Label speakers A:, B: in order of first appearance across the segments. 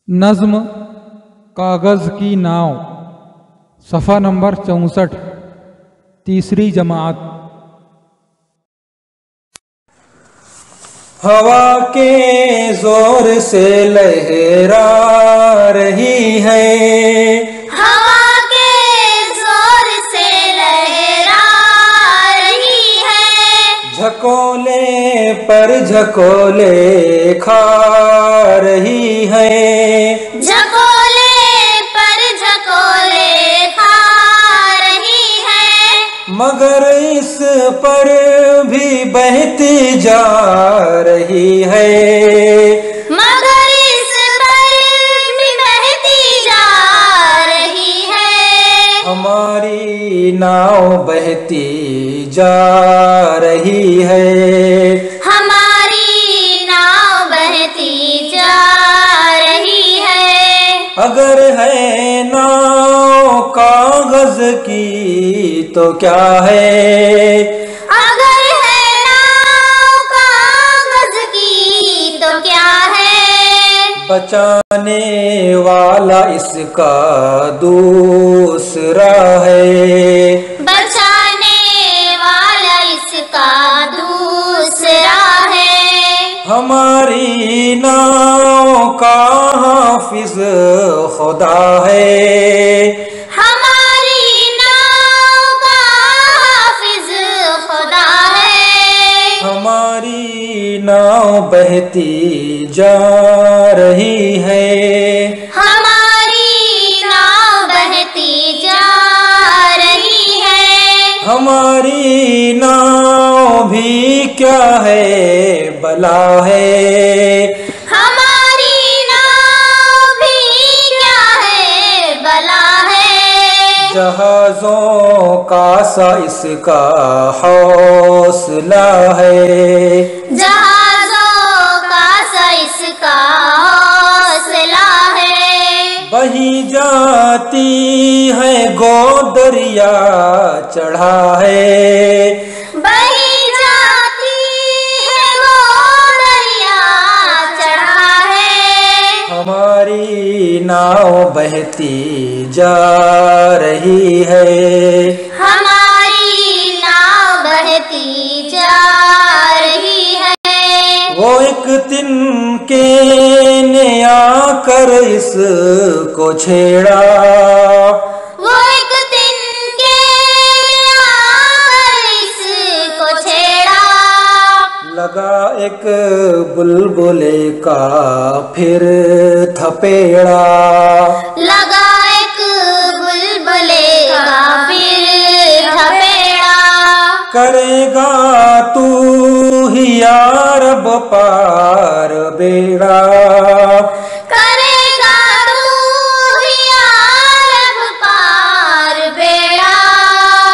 A: नज़्म कागज़ की नाव, सफ़ा नंबर 64, तीसरी जमात।
B: हवा के जोर से लहरा रही है,
C: हवा के जोर से लहरा रही है।
B: झकोले पर झकोले खा रही है,
C: झकोले पर झकोले खा रही है।
B: मगर इस पर भी बहती जा रही है,
C: मगर इस पर भी बहती जा रही है।
B: हमारी नाव बहती जा रही है,
C: हमारी नाव बहती जा रही है।
B: अगर है नाव कागज की तो क्या है,
C: अगर है नाव कागज की तो क्या है।
B: बचाने वाला इसका दूसरा है,
C: बचाने वाला इसका दूसरा है।
B: हमारी नाव का हाफिज खुदा है,
C: हमारी नाव का हाफिज खुदा है।
B: हमारी नाव बहती जा रही है,
C: हमारी नाव बहती जा रही है।
B: हमारी नाव भी क्या है बला है,
C: हमारी नाव भी क्या है बला है।
B: जहाजों का सा इसका हौसला है,
C: जहाजों का सा इसका हौसला है।
B: बही जाती है गोदरिया चढ़ा है,
C: बही जाती है वो दरिया चढ़ा है।
B: हमारी नाव बहती जा रही है,
C: हमारी नाव बहती जा रही है।
B: वो एक तिनके ने आकर इसको छेड़ा,
C: वो एक तिनके आकर इसको छेड़ा।
B: लगा एक बुलबुले का फिर थपेड़ा,
C: लगा एक बुलबुले का फिर थपेड़ा।
B: करेगा तू ही या रब पार बेड़ा,
C: करेगा तू ही या रब पार बेड़ा।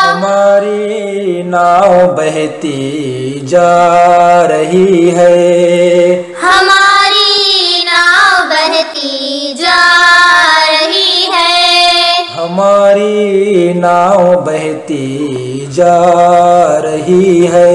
B: हमारी नाव बहती जा रही है,
C: हमारी नाव बहती जा रही है।
B: हमारी नाव बहती जा रही है।